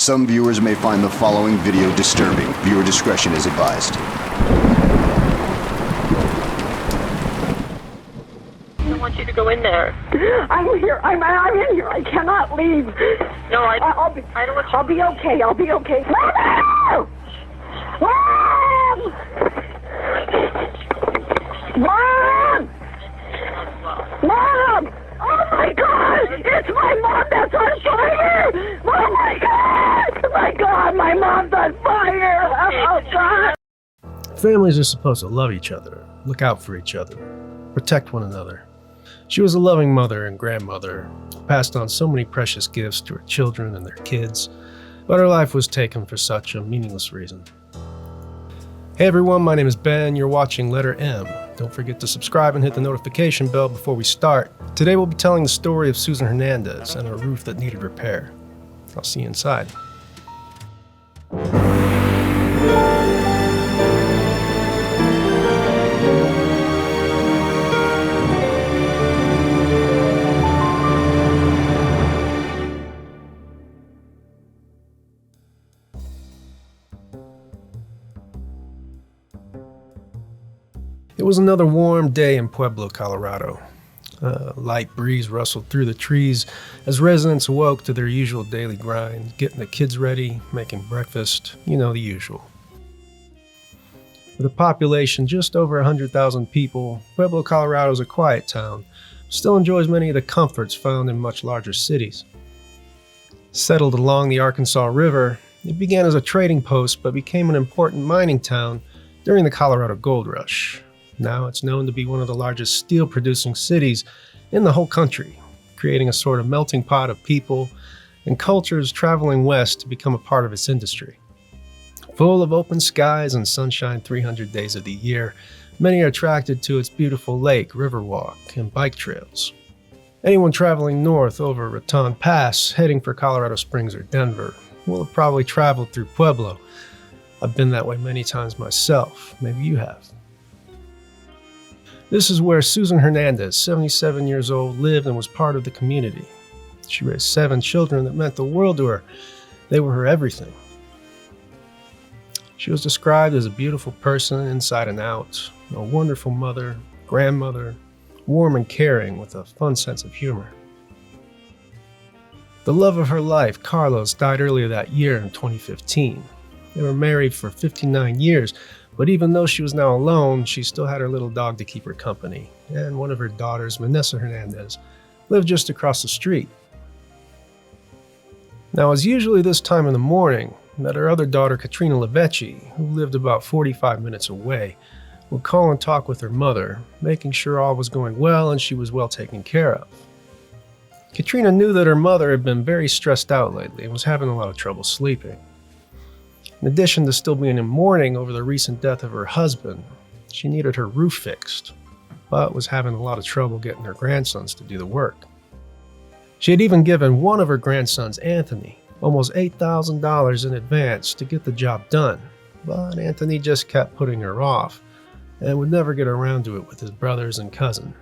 Some viewers may find the following video disturbing. Viewer discretion is advised. I want you to go in there. I'm here. I'm in here. I cannot leave. No, I'll be okay. I'll be okay. Mom! Mom! Mom! Oh my God! It's my mom that's on fire! Oh my God! My God! My mom's on fire! Oh God! Families are supposed to love each other, look out for each other, protect one another. She was a loving mother and grandmother, passed on so many precious gifts to her children and their kids, but her life was taken for such a meaningless reason. Hey everyone, my name is Ben. You're watching Letter M. Don't forget to subscribe and hit the notification bell before we start. Today we'll be telling the story of Susan Hernandez and a roof that needed repair. I'll see you inside. It was another warm day in Pueblo, Colorado. A light breeze rustled through the trees as residents awoke to their usual daily grind, getting the kids ready, making breakfast, the usual. With a population just over 100,000 people, Pueblo, Colorado is a quiet town, but still enjoys many of the comforts found in much larger cities. Settled along the Arkansas River, it began as a trading post but became an important mining town during the Colorado Gold Rush. Now it's known to be one of the largest steel-producing cities in the whole country, creating a sort of melting pot of people and cultures traveling west to become a part of its industry. Full of open skies and sunshine 300 days of the year, many are attracted to its beautiful lake, riverwalk, and bike trails. Anyone traveling north over Raton Pass, heading for Colorado Springs or Denver, will have probably traveled through Pueblo. I've been that way many times myself. Maybe you have. This is where Susan Hernandez, 77 years old, lived and was part of the community. She raised 7 children that meant the world to her. They were her everything. She was described as a beautiful person inside and out, a wonderful mother, grandmother, warm and caring with a fun sense of humor. The love of her life, Carlos, died earlier that year in 2015. They were married for 59 years, but even though she was now alone, she still had her little dog to keep her company, and one of her daughters, Vanessa Hernandez, lived just across the street. Now, it was usually this time in the morning that her other daughter, Katrina Lavecchi, who lived about 45 minutes away, would call and talk with her mother, making sure all was going well and she was well taken care of. Katrina knew that her mother had been very stressed out lately and was having a lot of trouble sleeping. In addition to still being in mourning over the recent death of her husband, she needed her roof fixed, but was having a lot of trouble getting her grandsons to do the work. She had even given one of her grandsons, Anthony, almost $8,000 in advance to get the job done, but Anthony just kept putting her off and would never get around to it with his brothers and cousin.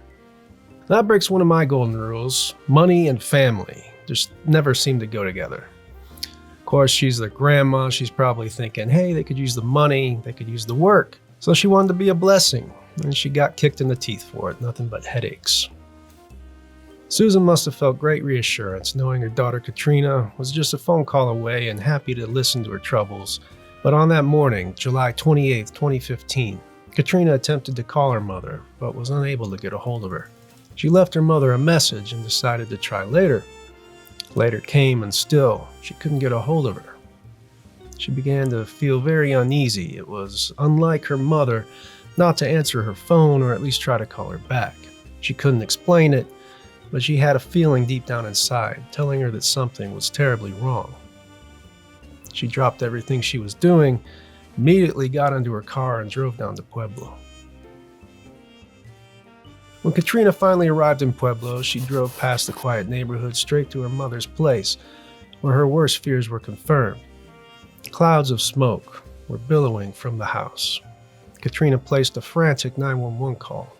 That breaks one of my golden rules: money and family just never seem to go together. Of course, she's the grandma. She's probably thinking, hey, they could use the money, they could use the work. So she wanted to be a blessing, and she got kicked in the teeth for it, nothing but headaches. Susan must have felt great reassurance knowing her daughter Katrina was just a phone call away and happy to listen to her troubles. But on that morning, July 28, 2015, Katrina attempted to call her mother, but was unable to get a hold of her. She left her mother a message and decided to try later. Later came, and still, she couldn't get a hold of her. She began to feel very uneasy. It was unlike her mother not to answer her phone or at least try to call her back. She couldn't explain it, but she had a feeling deep down inside, telling her that something was terribly wrong. She dropped everything she was doing, immediately got into her car and drove down to Pueblo. When Katrina finally arrived in Pueblo, she drove past the quiet neighborhood straight to her mother's place, where her worst fears were confirmed. Clouds of smoke were billowing from the house. Katrina placed a frantic 911 call.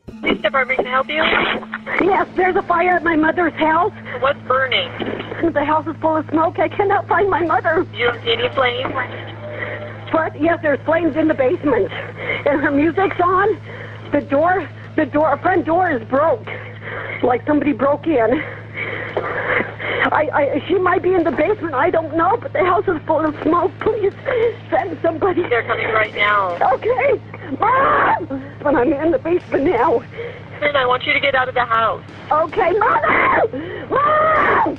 Police department can help you? Yes, there's a fire at my mother's house. What's burning? The house is full of smoke. I cannot find my mother. You don't see any flames? But yes, there's flames in the basement. And her music's on. The front door is broke. Like somebody broke in. She might be in the basement, I don't know, but the house is full of smoke. Please send somebody. They're coming right now. Okay. Mom! But I'm in the basement now. Then I want you to get out of the house. Okay, Mother! Mom!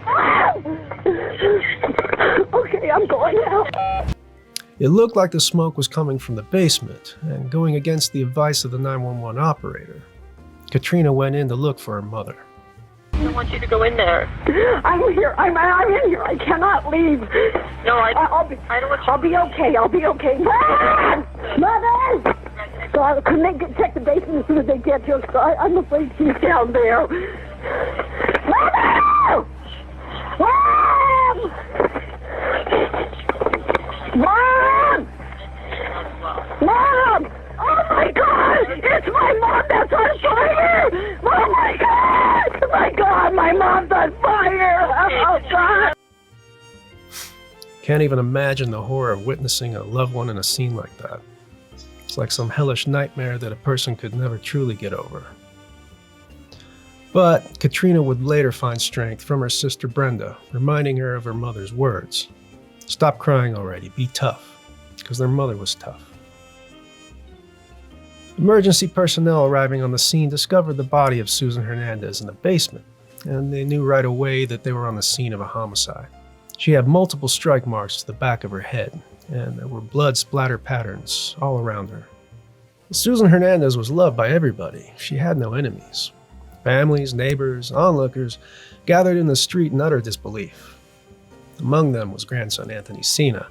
Mom! Okay, I'm going now. It looked like the smoke was coming from the basement, and going against the advice of the 911 operator, Katrina went in to look for her mother. I don't want you to go in there. I'm here. I'm in here. I cannot leave. No, I don't want you. I'll be okay. I'll be okay. Mom! Mother! God, can they check the basement as soon as they get here? I'm afraid she's down there. Mother! Mom! Mom! Mom! Oh my God! It's my mom that's on fire! Oh my God! My God! My mom's on fire! Oh God! Can't even imagine the horror of witnessing a loved one in a scene like that. It's like some hellish nightmare that a person could never truly get over. But Katrina would later find strength from her sister Brenda, reminding her of her mother's words. Stop crying already, be tough, because their mother was tough. Emergency personnel arriving on the scene discovered the body of Susan Hernandez in the basement, and they knew right away that they were on the scene of a homicide. She had multiple strike marks to the back of her head, and there were blood splatter patterns all around her. Susan Hernandez was loved by everybody. She had no enemies. Families, neighbors, onlookers gathered in the street in utter disbelief. Among them was grandson Anthony Sena,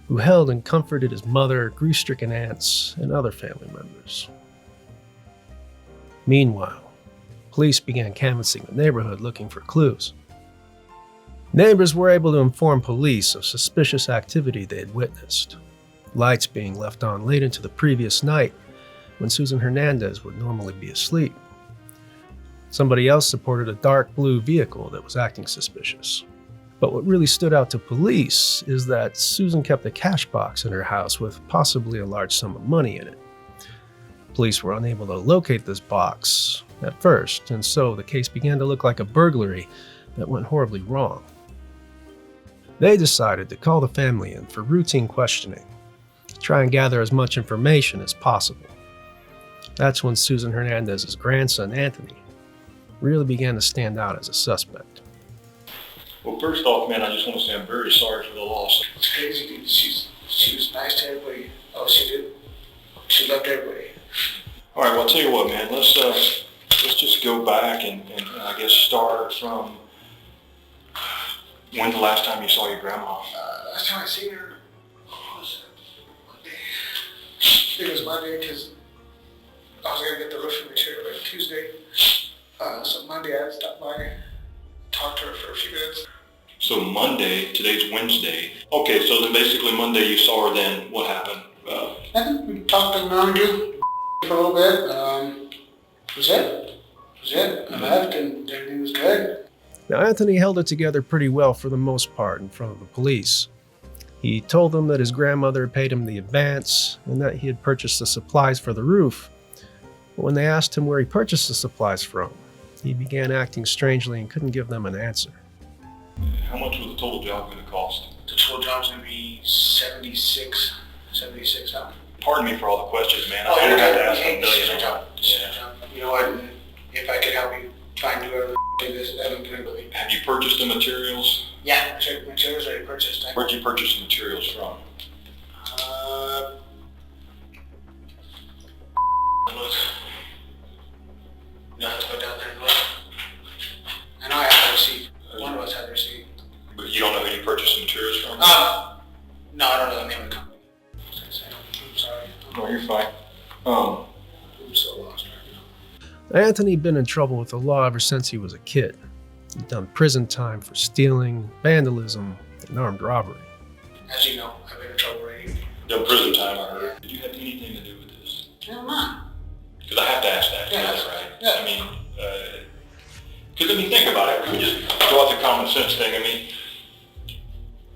who held and comforted his mother, grief-stricken aunts, and other family members. Meanwhile, police began canvassing the neighborhood looking for clues. Neighbors were able to inform police of suspicious activity they had witnessed, lights being left on late into the previous night when Susan Hernandez would normally be asleep. Somebody else reported a dark blue vehicle that was acting suspicious. But what really stood out to police is that Susan kept a cash box in her house with possibly a large sum of money in it. Police were unable to locate this box at first, and so the case began to look like a burglary that went horribly wrong. They decided to call the family in for routine questioning, to try and gather as much information as possible. That's when Susan Hernandez's grandson, Anthony, really began to stand out as a suspect. Well, first off, man, I just want to say I'm very sorry for the loss. It's crazy, dude. She was nice to everybody. Oh, she did. She loved everybody. All right, well, I'll tell you what, man. Let's just go back and I guess start from when the last time you saw your grandma. Last time I seen her was Monday. I think it was Monday because I was gonna get the roofing material by Tuesday. So Monday I stopped by, talked to her for a few minutes. So Monday, today's Wednesday. Okay, so then basically Monday you saw her. Then what happened? I think we talked to Mountain for a little bit. Was it. I left and everything was good. Now, Anthony held it together pretty well for the most part in front of the police. He told them that his grandmother paid him the advance and that he had purchased the supplies for the roof. But when they asked him where he purchased the supplies from, he began acting strangely and couldn't give them an answer. How much was the total job going to cost? The total job's gonna be 76 now. Pardon me for all the questions, man. Oh, I you're don't have good. to ask Hey, a million. this is your job. You know what? If I could help you find whoever did this, I'd be good. Have you purchased the materials? Yeah, materials already purchased. Where'd you purchase the materials from? Look. You have to go down there and look. I know I have the receipt. One of us had the receipt. But you don't know who you purchased the materials from? No, I don't know the name of the company. I'm sorry. No, you're fine. I'm so lost right now. Anthony had been in trouble with the law ever since he was a kid. He'd done prison time for stealing, vandalism, and armed robbery. As you know, I've been in trouble already. Done prison time, I heard. Did you have anything to do with this? Hell no. Because I have to ask that. Yeah, Is that's that right. right? Yeah. I mean, because I mean, think about it. If we just go off the common sense thing. I mean,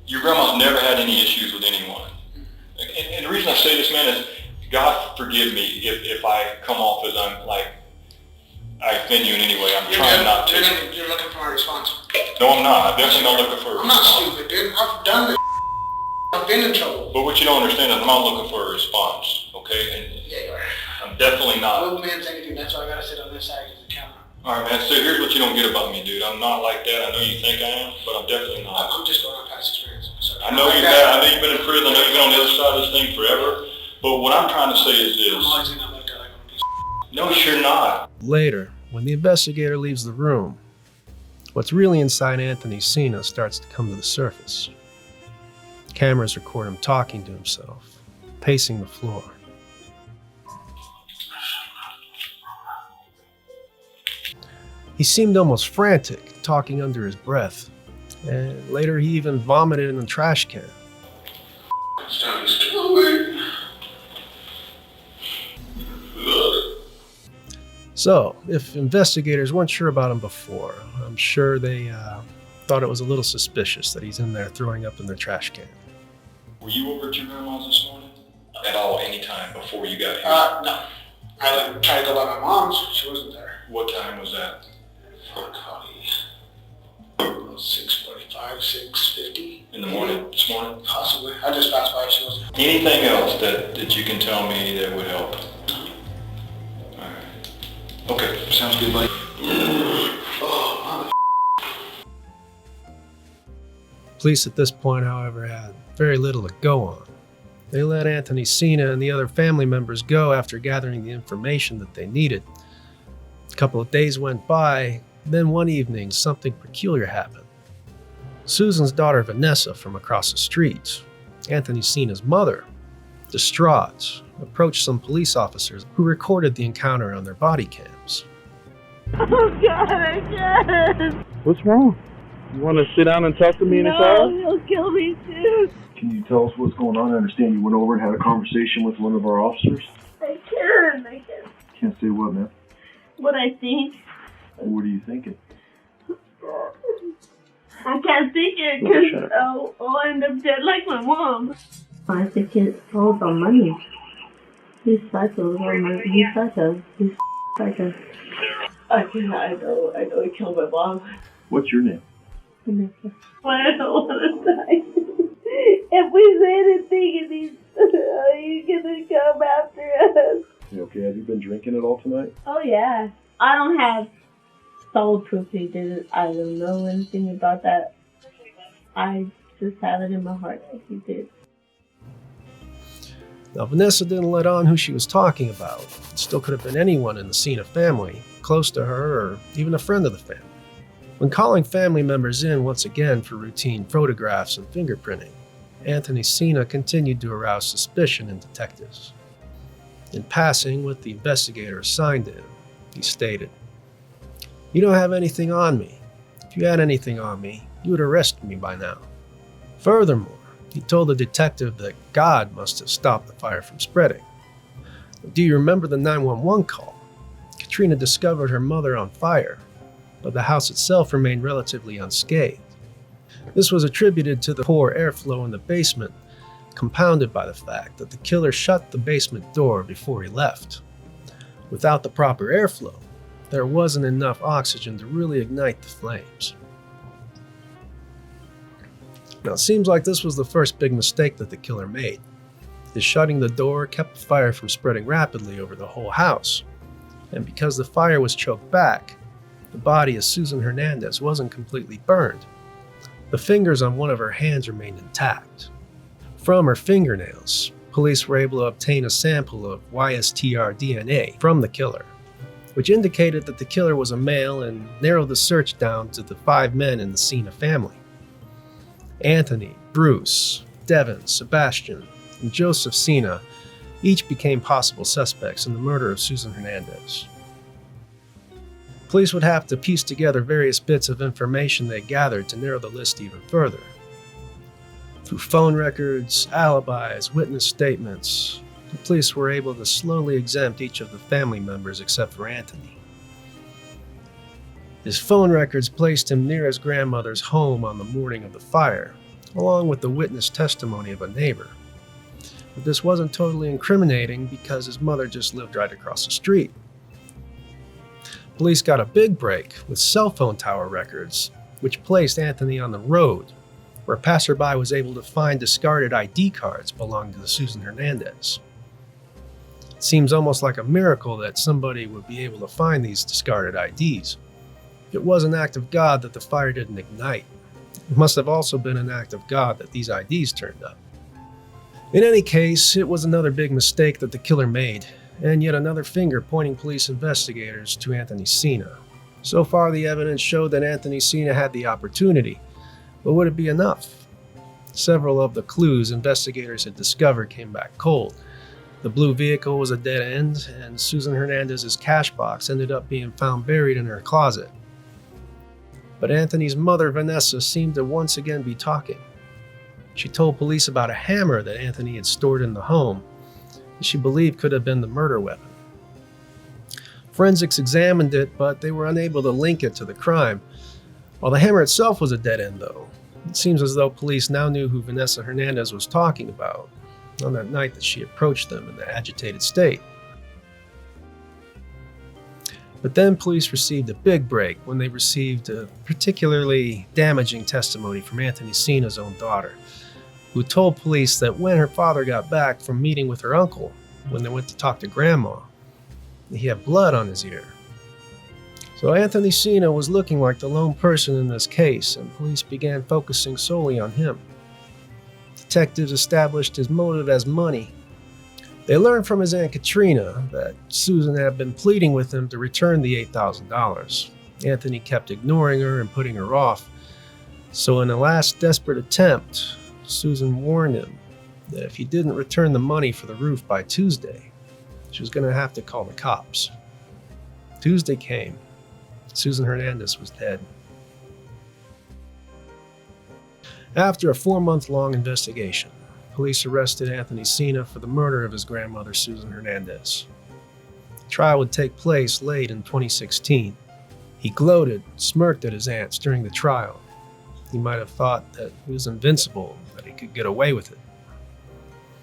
your grandma's never had any issues with anyone. And the reason I say this, man, is God forgive me if I come off as I'm like, I offend you in any way. I'm trying not to. You're looking for a response. No, I'm not. I'm definitely not looking for a I'm not response. stupid, dude. I've done this. I've been in trouble. But what you don't understand is I'm not looking for a response, okay? And Yeah, you are. I'm definitely not. Old man thing to do. That's why I gotta sit on this side of the camera. All right, man. So here's what you don't get about me, dude. I'm not like that. I know you think I am, but I'm definitely not. I'm just going on past experience. So, I know you've been in prison. I know you've been on the other side of this thing forever. But what I'm trying to say is I'm this. always in that like that. Like I'm a piece of No, you're not. Later, when the investigator leaves the room, what's really inside Anthony Sina starts to come to the surface. Cameras record him talking to himself, pacing the floor. He seemed almost frantic, talking under his breath, and later he even vomited in the trash can. It's time to kill me. So, if investigators weren't sure about him before, I'm sure they thought it was a little suspicious that he's in there throwing up in their trash can. Were you over at your grandma's this morning? At all, anytime before you got here? No. I tried to go by my mom's. She wasn't there. What time was that? Fuck, honey. 6:45, 6:50. In the morning? This morning? Possibly. I just passed by. She wasn't. Anything else that you can tell me that would help? All right. Okay, sounds good, buddy. Oh, Police at this point, however, had very little to go on. They let Anthony Sina and the other family members go after gathering the information that they needed. A couple of days went by, then one evening something peculiar happened. Susan's daughter Vanessa from across the street, Anthony Sina's mother, distraught, approached some police officers who recorded the encounter on their body cams. Oh God, I can't. What's wrong? You want to sit down and talk to me in the car? No, he'll kill me too. Can you tell us what's going on? I understand you went over and had a conversation with one of our officers. I can't. Can't say what, man. What I think. What are you thinking? I can't think it because I'll end up dead like my mom. I think it's all about money. He's psycho. He's psycho. He's psycho. I know he killed my mom. What's your name? Vanessa. I don't want to die. If we say anything, he's gonna come after us. You okay? Have you been drinking at all tonight? Oh yeah. I don't have solid proof he did it. I don't know anything about that. I just have it in my heart that he did. Now, Vanessa didn't let on who she was talking about. It still could have been anyone in the Sina family, close to her, or even a friend of the family. When calling family members in once again for routine photographs and fingerprinting, Anthony Sina continued to arouse suspicion in detectives. In passing with the investigator assigned to him, he stated, "You don't have anything on me. If you had anything on me, you would arrest me by now." Furthermore, he told the detective that God must have stopped the fire from spreading. Do you remember the 911 call? Katrina discovered her mother on fire, but the house itself remained relatively unscathed. This was attributed to the poor airflow in the basement, compounded by the fact that the killer shut the basement door before he left. Without the proper airflow, there wasn't enough oxygen to really ignite the flames. Now, it seems like this was the first big mistake that the killer made. His shutting the door kept the fire from spreading rapidly over the whole house. And because the fire was choked back, the body of Susan Hernandez wasn't completely burned. The fingers on one of her hands remained intact. From her fingernails, police were able to obtain a sample of YSTR DNA from the killer, which indicated that the killer was a male and narrowed the search down to the 5 men in the Sina family. Anthony, Bruce, Devin, Sebastian, and Joseph Sina each became possible suspects in the murder of Susan Hernandez. Police would have to piece together various bits of information they gathered to narrow the list even further. Through phone records, alibis, witness statements, the police were able to slowly exempt each of the family members except for Anthony. His phone records placed him near his grandmother's home on the morning of the fire, along with the witness testimony of a neighbor. But this wasn't totally incriminating because his mother just lived right across the street. Police got a big break with cell phone tower records, which placed Anthony on the road, where a passerby was able to find discarded ID cards belonging to Susan Hernandez. It seems almost like a miracle that somebody would be able to find these discarded IDs. It was an act of God that the fire didn't ignite. It must have also been an act of God that these IDs turned up. In any case, it was another big mistake that the killer made, and yet another finger pointing police investigators to Anthony Sena. So far, the evidence showed that Anthony Sena had the opportunity, but would it be enough? Several of the clues investigators had discovered came back cold. The blue vehicle was a dead end, and Susan Hernandez's cash box ended up being found buried in her closet. But Anthony's mother, Vanessa, seemed to once again be talking. She told police about a hammer that Anthony had stored in the home, that she believed could have been the murder weapon. Forensics examined it, but they were unable to link it to the crime. While the hammer itself was a dead end, though, it seems as though police now knew who Vanessa Hernandez was talking about on that night that she approached them in the agitated state. But then police received a big break when they received a particularly damaging testimony from Anthony Sena's own daughter, who told police that when her father got back from meeting with her uncle, when they went to talk to Grandma, he had blood on his ear. So Anthony Sena was looking like the lone person in this case, and police began focusing solely on him. Detectives established his motive as money. They learned from his Aunt Katrina that Susan had been pleading with him to return the $8,000. Anthony kept ignoring her and putting her off. So in a last desperate attempt, Susan warned him that if he didn't return the money for the roof by Tuesday, she was going to have to call the cops. Tuesday came. Susan Hernandez was dead. After a 4-month-long investigation, police arrested Anthony Sena for the murder of his grandmother, Susan Hernandez. The trial would take place late in 2016. He gloated, smirked at his aunts during the trial. He might have thought that he was invincible, that he could get away with it.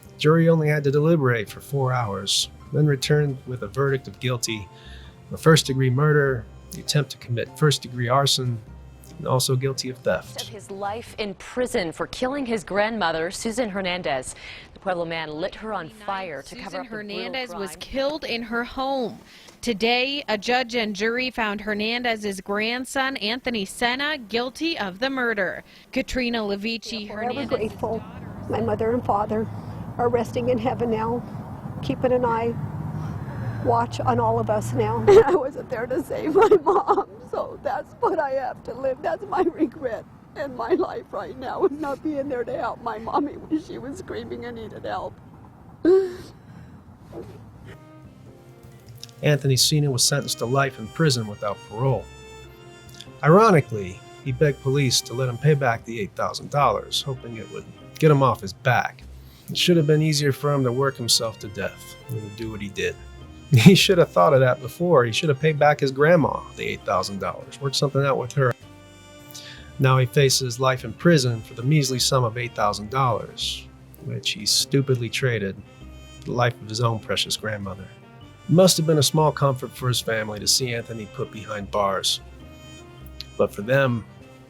The jury only had to deliberate for 4 hours, then returned with a verdict of guilty of first-degree murder, the attempt to commit first-degree arson, and also guilty of theft. Of his life in prison for killing his grandmother, Susan Hernandez. The Pueblo man lit her on fire to cover up the brutal crime. Susan Hernandez was killed in her home. Today, a judge and jury found Hernandez's grandson, Anthony Sena, guilty of the murder. Katrina Levici Hernandez. Forever grateful. My mother and father are resting in heaven now, keeping an eye, watch on all of us now. I wasn't there to save my mom, so that's what I have to live. That's my regret in my life right now, is not being there to help my mommy when she was screaming and needed help. Anthony Sena was sentenced to life in prison without parole. Ironically, he begged police to let him pay back the $8,000, hoping it would get him off his back. It should have been easier for him to work himself to death than to do what he did. He should have thought of that before. He should have paid back his grandma the $8,000, worked something out with her. Now he faces life in prison for the measly sum of $8,000, which he stupidly traded for the life of his own precious grandmother. It must have been a small comfort for his family to see Anthony put behind bars. But for them,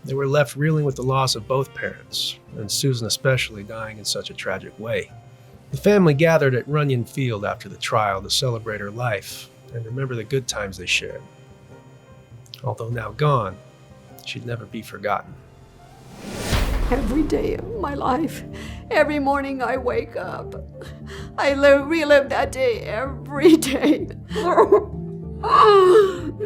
they were left reeling with the loss of both parents, and Susan especially dying in such a tragic way. The family gathered at Runyon Field after the trial to celebrate her life and remember the good times they shared. Although now gone, she'd never be forgotten. Every day of my life, every morning I wake up, I relive that day every day.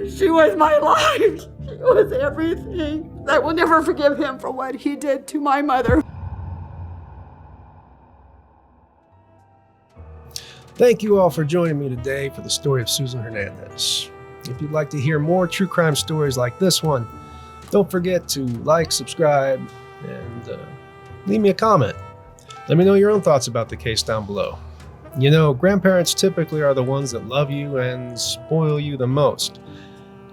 She was my life. She was everything. I will never forgive him for what he did to my mother. Thank you all for joining me today for the story of Susan Hernandez. If you'd like to hear more true crime stories like this one, don't forget to like, subscribe, and leave me a comment. Let me know your own thoughts about the case down below. You know, grandparents typically are the ones that love you and spoil you the most.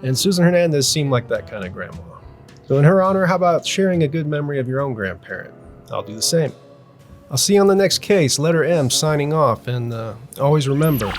And Susan Hernandez seemed like that kind of grandma. So in her honor, how about sharing a good memory of your own grandparent? I'll do the same. I'll see you on the next case. Letter M signing off, and always remember,